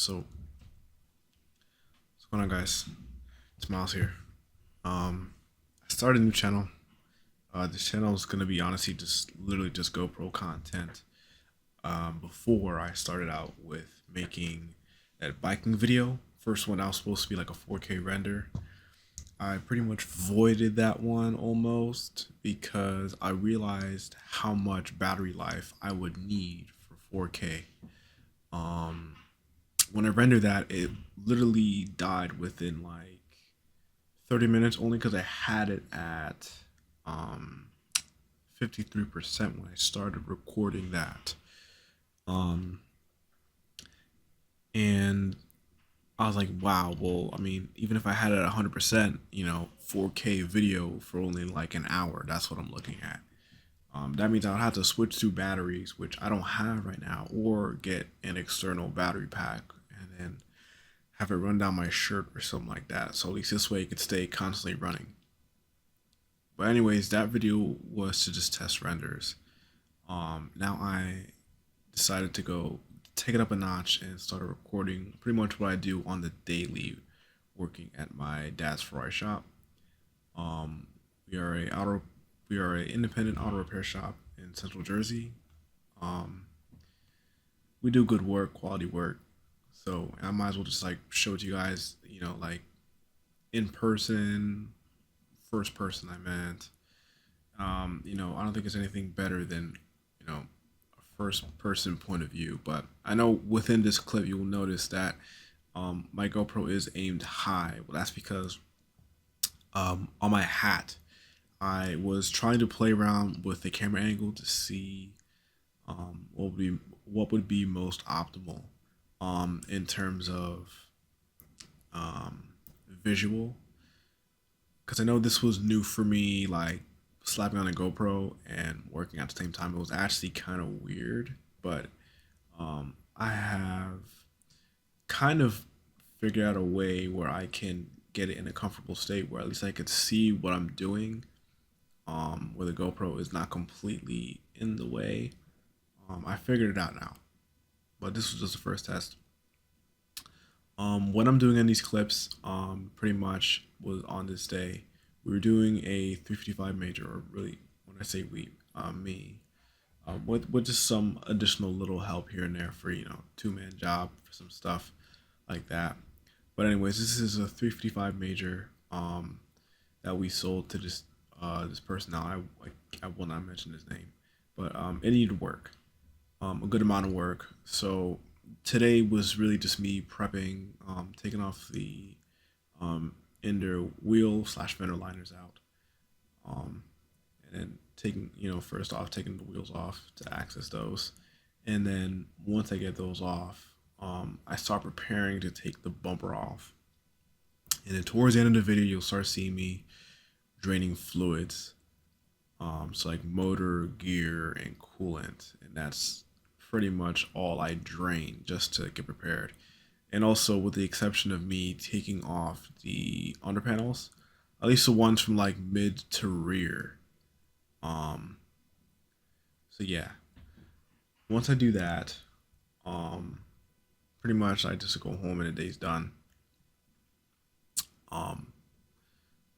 So, what's going on, guys? It's Miles here. I started a new channel. This channel is gonna be honestly just literally just GoPro content. Before I started out with making that biking video, first one I was supposed to be like a 4K render. I pretty much voided that one almost because I realized how much battery life I would need for 4K. Um, when I rendered that, it literally died within like 30 minutes only because I had it at um 53% when I started recording that. Um and I was like, wow, well, I mean, even if I had it at 100%, 4K video for only like an hour, that's what I'm looking at. That means I'll have to switch to batteries, which I don't have right now, or get an external battery pack and then have it run down my shirt or something like that. So at least this way it could stay constantly running. But anyways, that video was to just test renders. Now I decided to go take it up a notch and started recording pretty much what I do on the daily, working at my dad's Ferrari shop. Um, we are a auto we are an independent auto repair shop in Central Jersey. Um, we do good work, quality work. So I might as well just like show it to you guys, like in person, first person I meant. I don't think it's anything better than, a first person point of view. But I know within this clip, you will notice that my GoPro is aimed high. Well, that's because on my hat, I was trying to play around with the camera angle to see what would be most optimal in terms of um, visual, because I know this was new for me, like slapping on a GoPro and working at the same time. It was actually kind of weird, but I have kind of figured out a way where I can get it in a comfortable state where at least I could see what I'm doing, where the GoPro is not completely in the way. I figured it out now, but this was just the first test. What I'm doing in these clips, pretty much was on this day. We were doing a 355 major, or really, when I say we, me, with just some additional little help here and there for 2-man job for some stuff like that. But anyways, this is a 355 major that we sold to this person. Now I will not mention his name, but it needed work, a good amount of work. So today was really just me prepping, taking off the inner wheel slash fender liners out, um, and then taking, first off, taking the wheels off to access those. And then once I get those off, I start preparing to take the bumper off. And then towards the end of the video, you'll start seeing me draining fluids. So like motor, gear, and coolant. And that's pretty much all I drain just to get prepared. And also with the exception of me taking off the under panels, at least the ones from like mid to rear. Um, so yeah, once I do that, um, pretty much I just go home and the day's done. Um,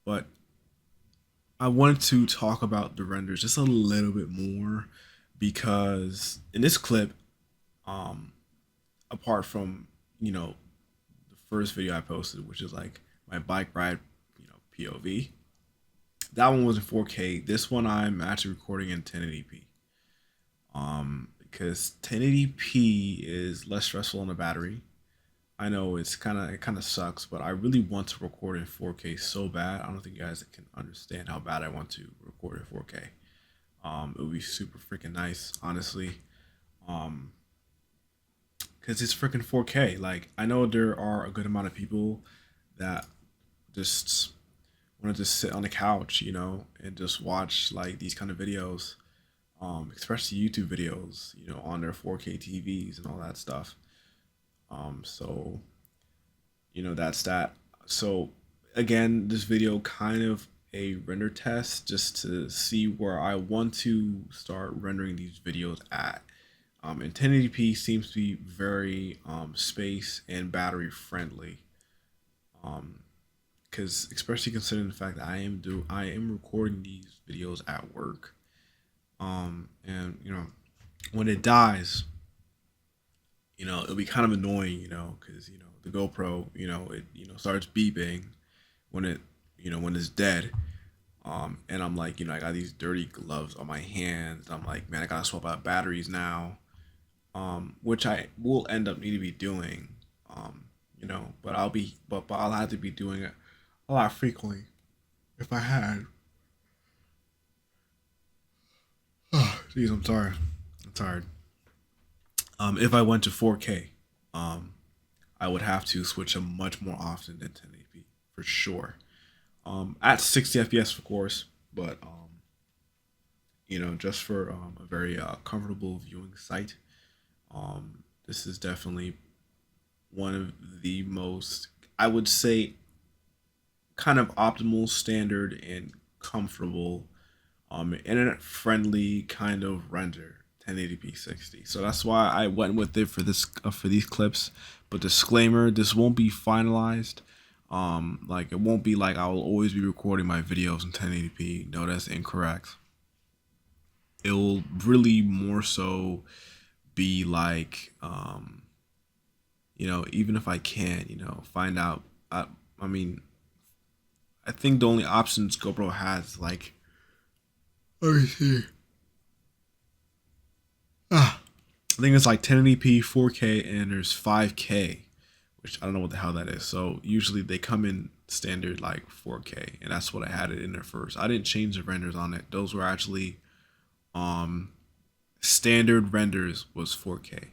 but I wanted to talk about the renders just a little bit more because in this clip, um, apart from the first video I posted, which is like my bike ride, POV, that one was in 4K. This one I'm actually recording in 1080p. Because 1080p is less stressful on the battery. I know it kind of sucks, but I really want to record in 4K so bad. I don't think you guys can understand how bad I want to record in 4K. It would be super freaking nice, honestly. Um, because it's freaking 4K. Like I know there are a good amount of people that just want to just sit on the couch, and just watch like these kind of videos, especially YouTube videos, on their 4K TVs and all that stuff. So that's that. So again, this video kind of a render test just to see where I want to start rendering these videos at. And 1080p seems to be very space and battery friendly. Um, because especially considering the fact that I am recording these videos at work. And when it dies, it'll be kind of annoying, because the GoPro, it starts beeping when when it's dead. And I'm like, I got these dirty gloves on my hands. I'm like, man, I gotta swap out batteries now. Which I will end up need to be doing. But I'll have to be doing it a lot frequently if I had. Jeez, I'm sorry. I'm tired. If I went to 4K, um, I would have to switch them much more often than 1080p for sure. At 60 FPS, of course, but just for a very comfortable viewing site, this is definitely one of the most, I would say, kind of optimal, standard, and comfortable, internet friendly kind of render 1080p 60. So that's why I went with it for these clips. But disclaimer: this won't be finalized. Like it won't be like I will always be recording my videos in 1080p. No, that's incorrect. It will really more so be like, even if I can, find out. I mean, I think the only options GoPro has, like, let me see. I think it's like 1080p, 4K, and there's 5K, which I don't know what the hell that is. So usually they come in standard like 4K, and that's what I had it in there first. I didn't change the renders on it. Those were actually um standard renders was 4K,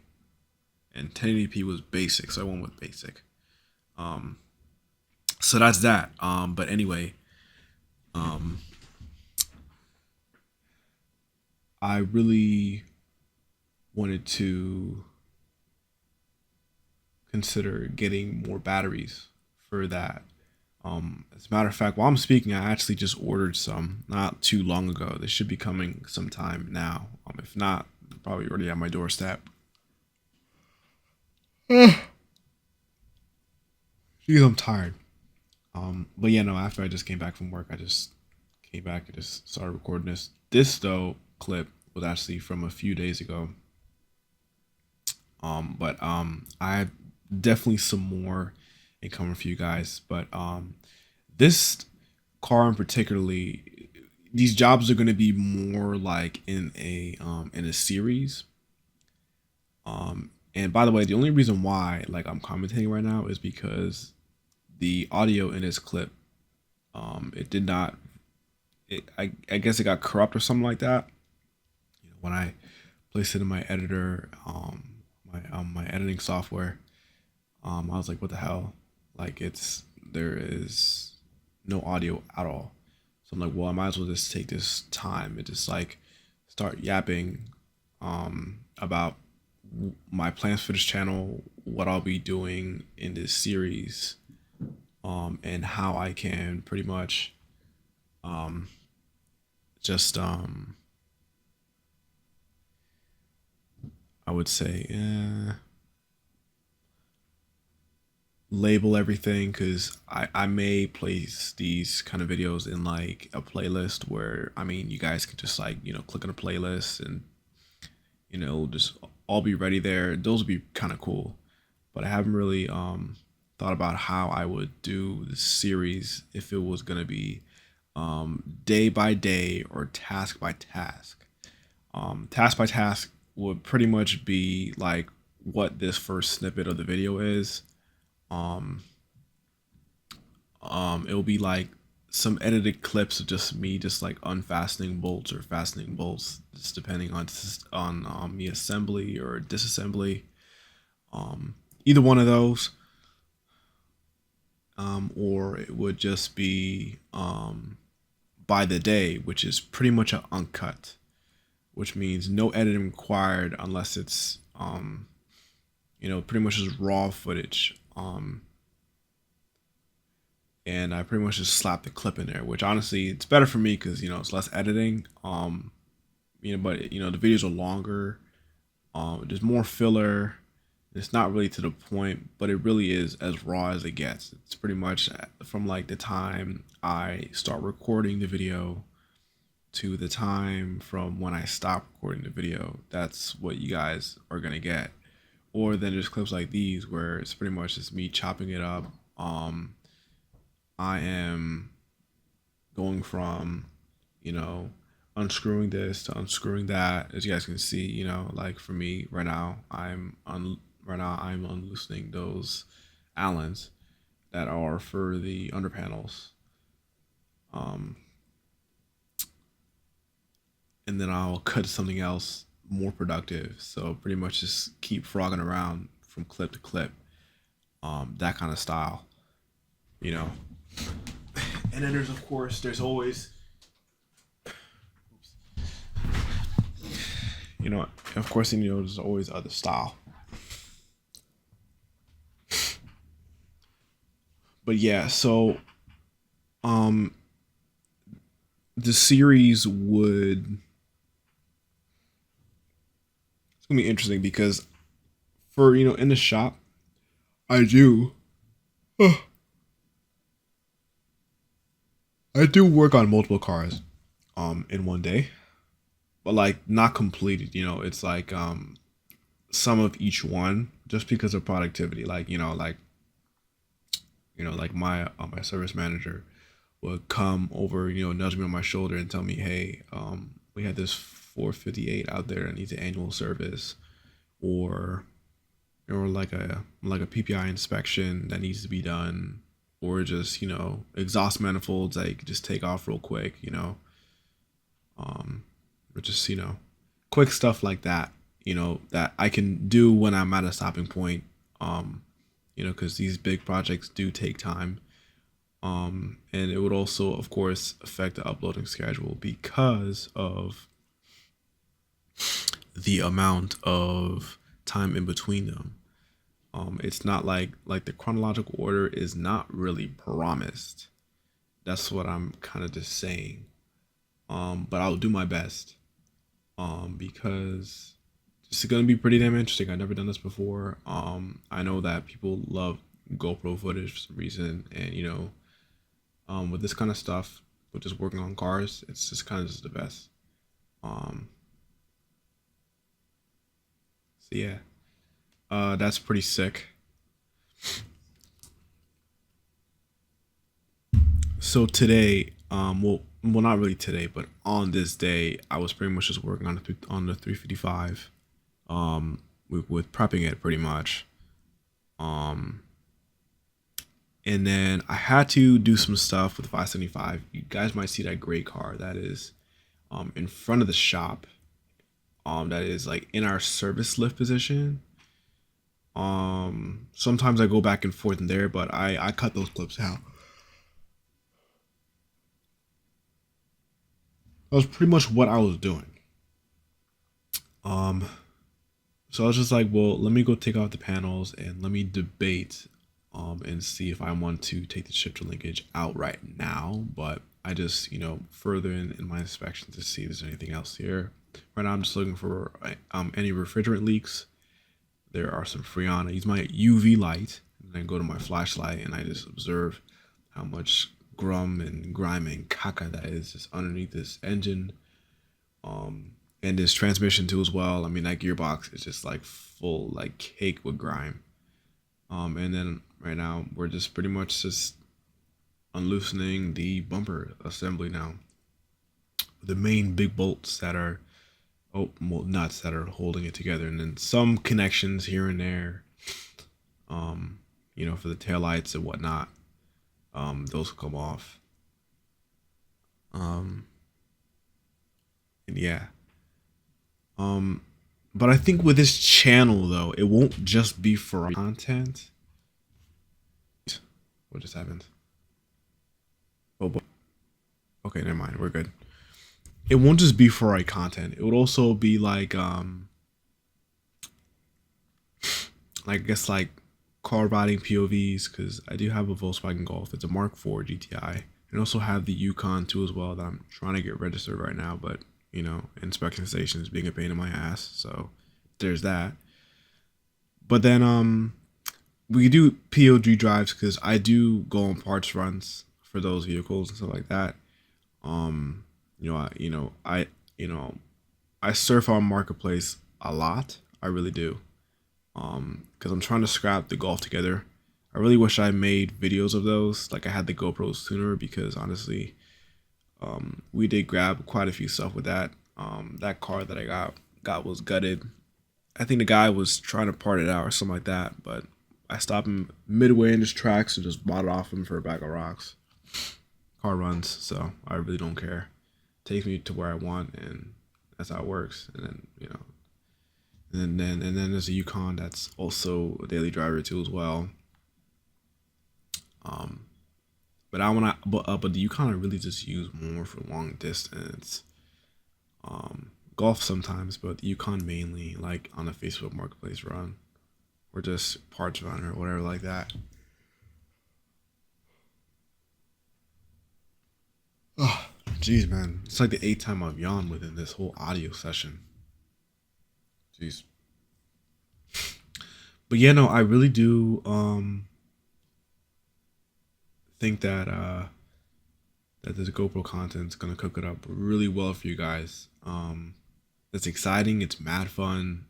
and 1080p was basic, so I went with basic. Um, so that's that. But anyway, um, I really wanted to consider getting more batteries for that. As a matter of fact, while I'm speaking, I actually just ordered some not too long ago. They should be coming sometime now. If not, they're probably already at my doorstep. Jeez, I'm tired. But yeah, no. After I just came back from work, I just came back and just started recording this. This though clip was actually from a few days ago. But I have definitely some more in coming for you guys. But this car in particularly, these jobs are going to be more like in a series. And by the way, the only reason why like I'm commentating right now is because the audio in this clip, it did not. I guess it got corrupt or something like that. When I placed it in my editor, my editing software, I was like, what the hell? Like there is no audio at all. So I'm like, well, I might as well just take this time and just like start yapping about my plans for this channel, what I'll be doing in this series, and how I can pretty much um, just I would say label everything, because I may place these kind of videos in like a playlist where I mean you guys can just like click on a playlist and just all be ready there. Those would be kind of cool, but I haven't really thought about how I would do this series, if it was gonna be day by day or task by task. Task by task would pretty much be like what this first snippet of the video is. Um, it will be like some edited clips of just me just like unfastening bolts or fastening bolts, just depending on the assembly or disassembly. Either one of those. Or it would just be by the day, which is pretty much an uncut, which means no editing required unless it's pretty much just raw footage. And I pretty much just slap the clip in there, which honestly it's better for me because it's less editing. But the videos are longer, There's more filler. It's not really to the point, but it really is as raw as it gets. It's pretty much from like the time I start recording the video to the time from when I stop recording the video. That's what you guys are gonna get. Or then there's clips like these where it's pretty much just me chopping it up. Um, I am going from, you know, unscrewing this to unscrewing that. As you guys can see, like for me right now, I'm unloosening those Allens that are for the under panels. Um, and then I'll cut to something else more productive. So pretty much just keep frogging around from clip to clip. That kind of style, you know. And then there's always, of course, there's always other style. But yeah, so um, the series would it's gonna be interesting because for in the shop, I do I do work on multiple cars in one day, but like not completed. It's like some of each one just because of productivity. Like like my service manager would come over, nudge me on my shoulder and tell me, hey, we had this 458 out there that needs an annual service, or like a PPI inspection that needs to be done, or just exhaust manifolds that you could just take off real quick, or just quick stuff like that, that I can do when I'm at a stopping point, because these big projects do take time. And it would also, of course, affect the uploading schedule because of the amount of time in between them. It's not like the chronological order is not really promised. That's what I'm kind of just saying. But I'll do my best. Because it's gonna be pretty damn interesting. I've never done this before. I know that people love GoPro footage for some reason, and with this kind of stuff, with just working on cars, it's just kind of just the best. Um, so yeah, that's pretty sick. So today, well, not really today, but on this day, I was pretty much just working on the 355, with prepping it pretty much. Um, and then I had to do some stuff with the 575. You guys might see that gray car that is in front of the shop, that is like in our service lift position. Sometimes I go back and forth in there, but I cut those clips out. That was pretty much what I was doing. Um, so I was just like, well, let me go take out the panels and let me debate, and see if I want to take the shifter linkage out right now. But I just, further in my inspection to see if there's anything else here. Right now, I'm just looking for any refrigerant leaks. There are some freon. I use my UV light and then go to my flashlight and I just observe how much grum and grime and caca that is just underneath this engine, and this transmission too as well. I mean, that gearbox is just like full, like cake with grime. And then right now we're just pretty much just unloosening the bumper assembly now. The main big bolts that are, well, nuts that are holding it together, and then some connections here and there, for the taillights and whatnot. Those will come off. Um, and yeah. Um, but I think with this channel though, it won't just be for content. What just happened? Oh boy. Okay, never mind. We're good. It won't just be for our content. It would also be like I guess like car riding POVs, because I do have a Volkswagen Golf. It's a Mark IV GTI, and also have the Yukon too as well that I'm trying to get registered right now. But inspection stations being a pain in my ass, so there's that. But then we do POG drives because I do go on parts runs for those vehicles and stuff like that. Um, you know, I surf on marketplace a lot. I really do. Because I'm trying to scrap the golf together. I really wish I made videos of those. Like I had the GoPro sooner because honestly, we did grab quite a few stuff with that. That car that I got was gutted. I think the guy was trying to part it out or something like that, but I stopped him midway in his tracks and just bought it off him for a bag of rocks. Car runs, so I really don't care. Take me to where I want, and that's how it works. And then and then there's a Yukon that's also a daily driver too as well. Um, but I want to, but the Yukon I really just use more for long distance. Golf sometimes, but the Yukon mainly, like on a Facebook Marketplace run or just parts run or whatever like that. Oh, jeez, man, it's like the eighth time I've yawned within this whole audio session. Jeez, but yeah, no, I really do think that this GoPro content is gonna cook it up really well for you guys. It's exciting. It's mad fun.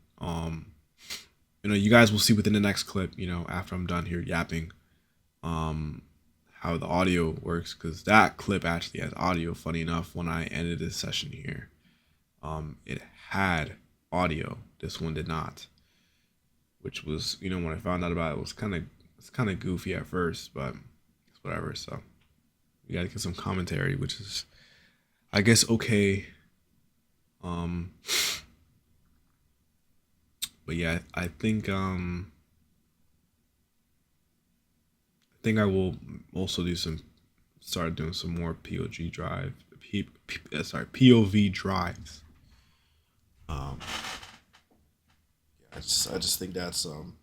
You guys will see within the next clip. After I'm done here yapping, um, how the audio works because that clip actually has audio. Funny enough, when I ended this session here, it had audio. This one did not, which was when I found out about it, it was kind of goofy at first, but it's whatever. So we got to get some commentary, which is I guess okay. Um, but yeah, I think I will also start doing some more POV drives. Um, I just think that'll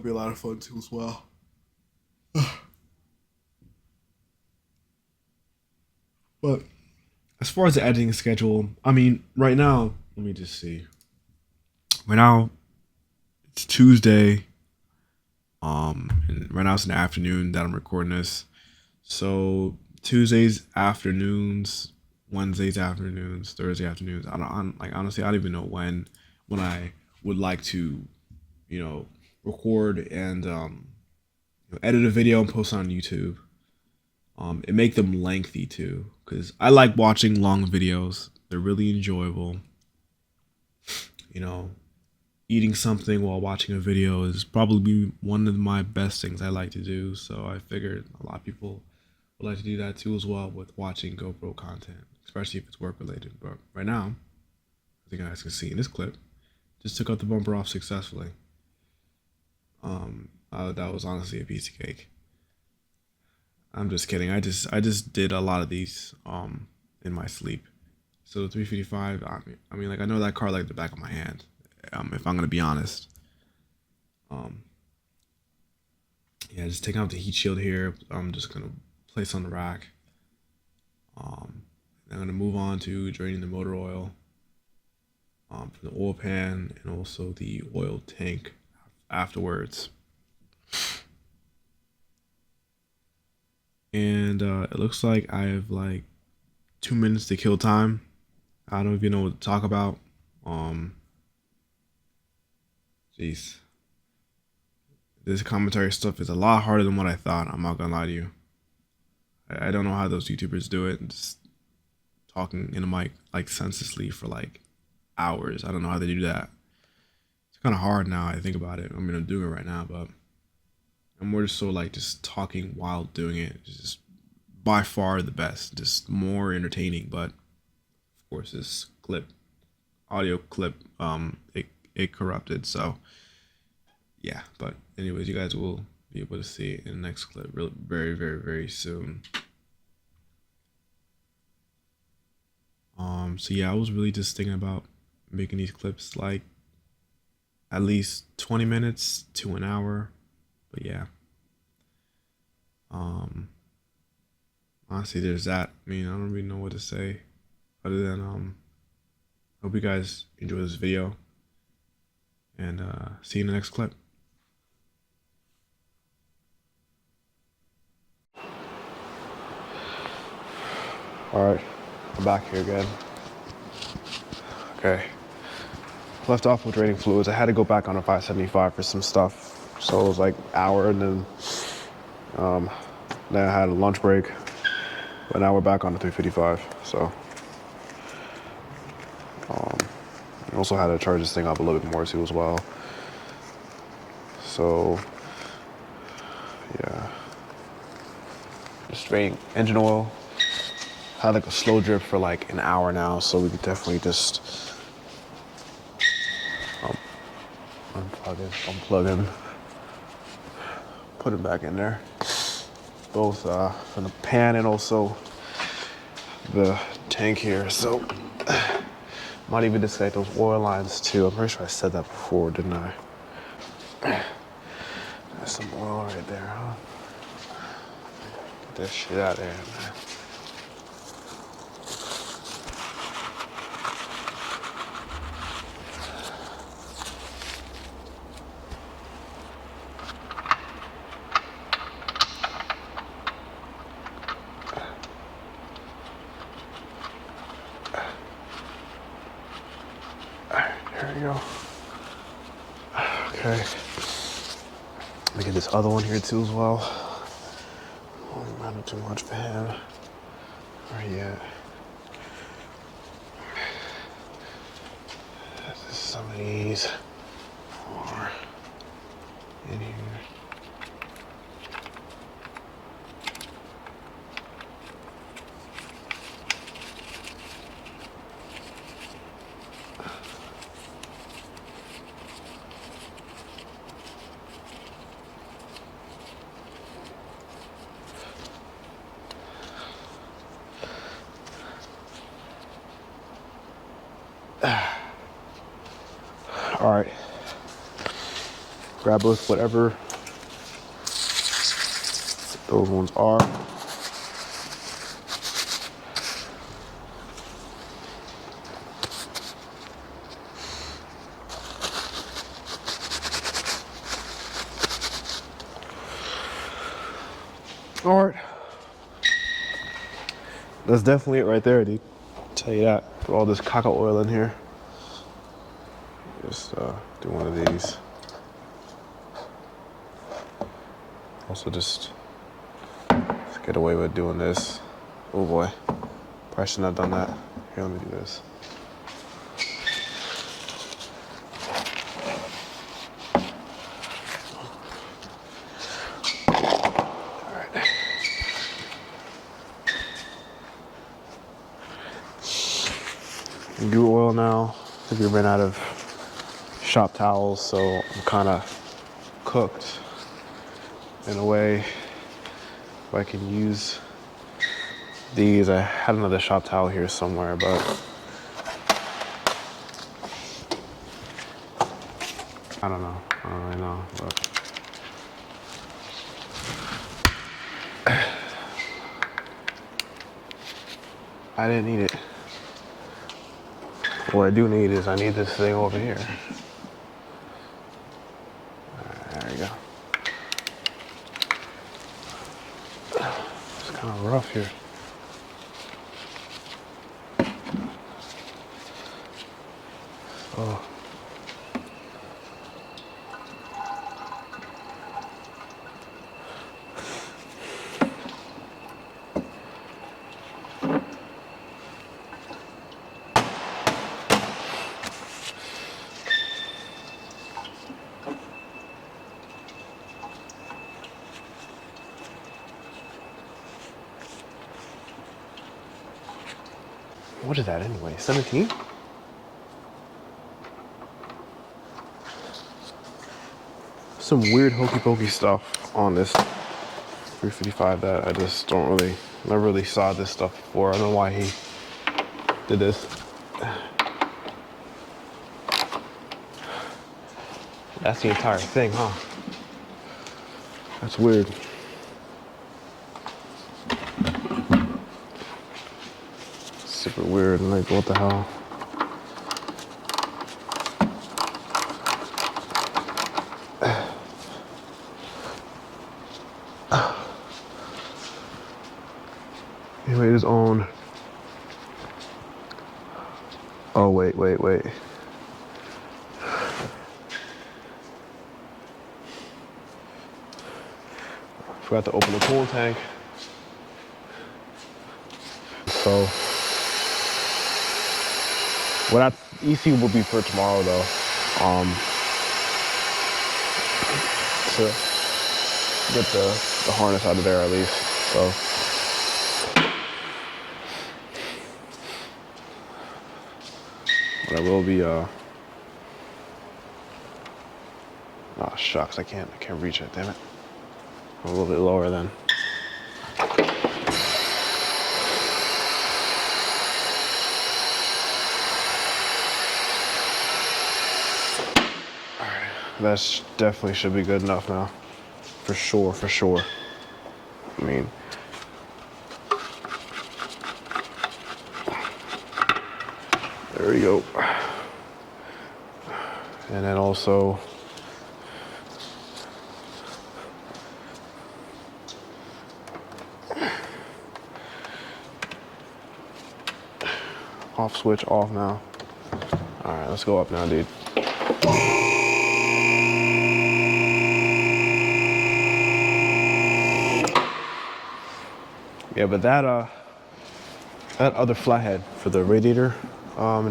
be a lot of fun too as well. But as far as the editing schedule, I mean, right now, let me just see. Right now, it's Tuesday. And right now it's in the afternoon that I'm recording this. So Tuesdays afternoons, Wednesdays afternoons, Thursday afternoons. Like honestly, I don't even know when I would like to, you know, record and edit a video and post it on YouTube. And make them lengthy too, because I like watching long videos. They're really enjoyable. You know, eating something while watching a video is probably one of my best things I like to do. So I figured a lot of people would like to do that too as well with watching GoPro content, especially if it's work related. But right now, I think you guys can see in this clip, just took out the bumper off successfully. That was honestly a piece of cake. I'm just kidding. I just did a lot of these in my sleep. So the 355. I mean, like I know that car like the back of my hand. If I'm gonna be honest. Um, yeah, just taking out the heat shield here. I'm just gonna place on the rack. Um, I'm gonna move on to draining the motor oil from the oil pan and also the oil tank afterwards. And it looks like I have like 2 minutes to kill time. I don't even know what to talk about. Um, Jeez, this commentary stuff is a lot harder than what I thought. I'm not gonna lie to you. I don't know how those YouTubers do it. Just talking in a mic like senselessly for like hours. I don't know how they do that. It's kind of hard now. I think about it. I mean, I'm doing it right now, but I'm more just so like just talking while doing it. It's just by far the best. Just more entertaining, but of course, this audio clip, it corrupted. So yeah, but anyways, you guys will be able to see it in the next clip really very, very, very soon. So yeah, I was really just thinking about making these clips like at least 20 minutes to an hour. But yeah. Um Honestly, there's that. I mean, I don't really know what to say other than hope you guys enjoy this video. and see you in the next clip. All right, I'm back here again. Okay, left off with draining fluids. I had to go back on a 575 for some stuff, so it was like an hour, and then I had a lunch break, but now we're back on the 355. So I also had to charge this thing up a little bit more too as well. So yeah, just draining engine oil. Had like a slow drip for like an hour now, so we could definitely just unplug him, put it back in there, both from the pan and also the tank here. So might even disconnect those oil lines too. I'm pretty sure I said that before, didn't I? There's some oil right there, huh? Get that shit out of there, man. There we go. Okay. Let me get this other one here too as well. Won't matter too much for him. Where he at? Some of these are in here. All right, grab both whatever those ones are. All right, that's definitely it right there, dude. I'll tell you that. Put all this cocoa oil in here. Just do one of these. Also just get away with doing this. Oh boy, probably shouldn't have done that. Here, let me do this. All right. Do oil now. I think we ran out of shop towels, so I'm kind of cooked in a way. If I can use these, I had another shop towel here somewhere, but I don't know. I don't really know, but I didn't need it. What I do need is I need this thing over here. There we go. It's kind of rough here. Oh. What is that anyway? 17? Some weird hokey pokey stuff on this 355 that I just don't really, never really saw this stuff before. I don't know why he did this. That's the entire thing, huh? That's weird. Super weird, like what the hell? He made his own. Oh, wait. Forgot to open the coolant tank. So, what EC will be for tomorrow though. To get the harness out of there at least. So. But I will be, oh shucks, I can't reach it, damn it. I'm a little bit lower then. Alright, that definitely should be good enough now. For sure. I mean, there we go. And then also, off switch off now. All right, let's go up now, dude. Yeah, but that other flathead for the radiator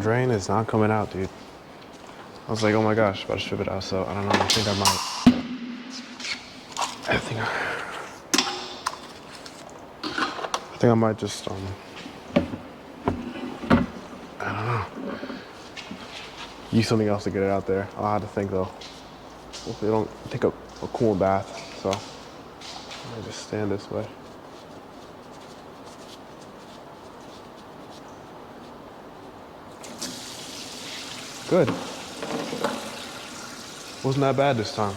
drain is not coming out, dude. I was like, oh my gosh, about to strip it out. So I don't know. I think I might just I don't know. Use something else to get it out there. I'll have to think though. Hopefully, I don't take a cool bath. So I just stand this way. Good. Wasn't that bad this time.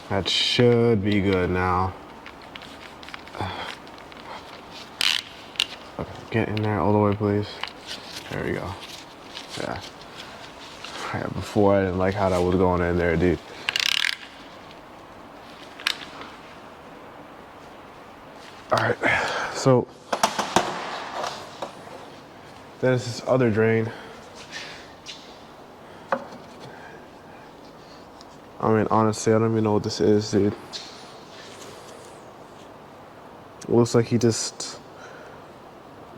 That should be good now. Okay, get in there all the way, please. There we go. Yeah. Before I didn't like how that was going in there, dude. All right, so there's this other drain. I mean, honestly, I don't even know what this is, dude. It looks like he just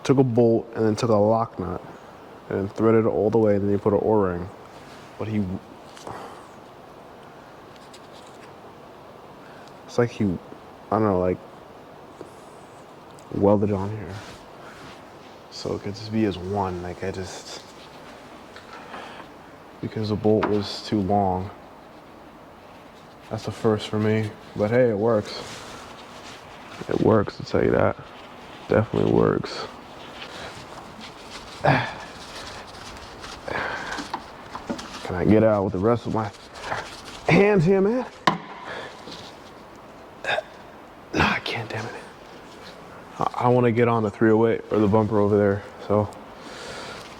took a bolt and then took a lock nut and threaded it all the way, and then he put an O-ring. But it's like he, I don't know, like welded on here. So it could just be as one, like because the bolt was too long. That's the first for me, but hey, it works. It works, I'll tell you that. Definitely works. Can I get out with the rest of my hands here, man? No, I can't, damn it. I want to get on the 308 or the bumper over there, so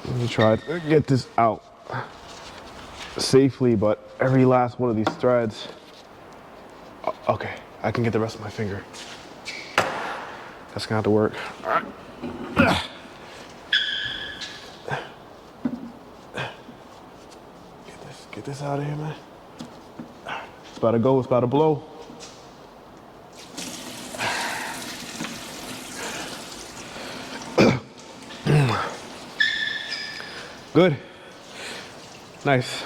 let me try to get this out safely, but every last one of these threads. Okay, I can get the rest of my finger. That's gonna have to work. All right. Get this out of here, man. It's about to go, it's about to blow. Good. Nice.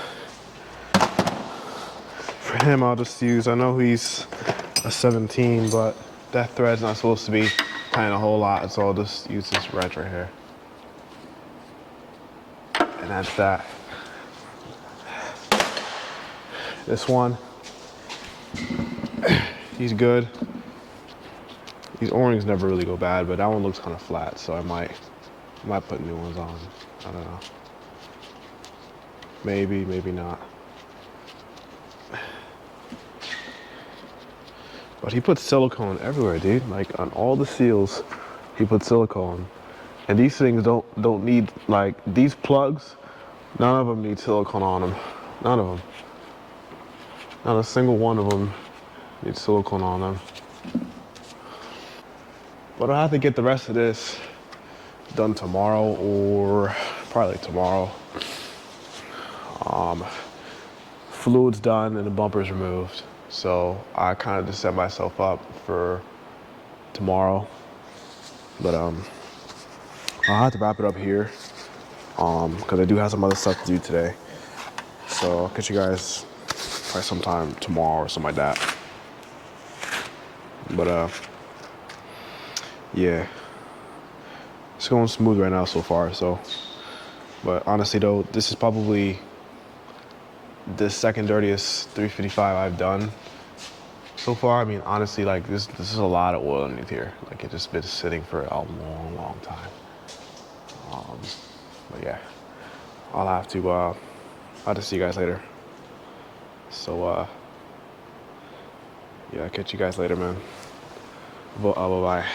For him, I'll just use, I know he's a 17, but that thread's not supposed to be tying a whole lot, so I'll just use this wrench right here. And that's that. This one, he's good. These O-rings never really go bad, but that one looks kind of flat, so I might put new ones on. I don't know. Maybe not. But he put silicone everywhere, dude. Like on all the seals, he put silicone. And these things don't need, like, these plugs, none of them need silicone on them. None of them. Not a single one of them needs silicone on them. But I'll have to get the rest of this done tomorrow, or probably tomorrow. Fluid's done and the bumper's removed. So I kind of just set myself up for tomorrow. But I'll have to wrap it up here, because I do have some other stuff to do today. So I'll catch you guys probably sometime tomorrow or something like that. But yeah, it's going smooth right now so far. So, but honestly though, this is probably the second dirtiest 355 I've done so far. I mean, honestly, like this is a lot of oil underneath here. Like it just been sitting for a long time. But yeah, I'll have to see you guys later. So yeah, I'll catch you guys later, man. Bye bye.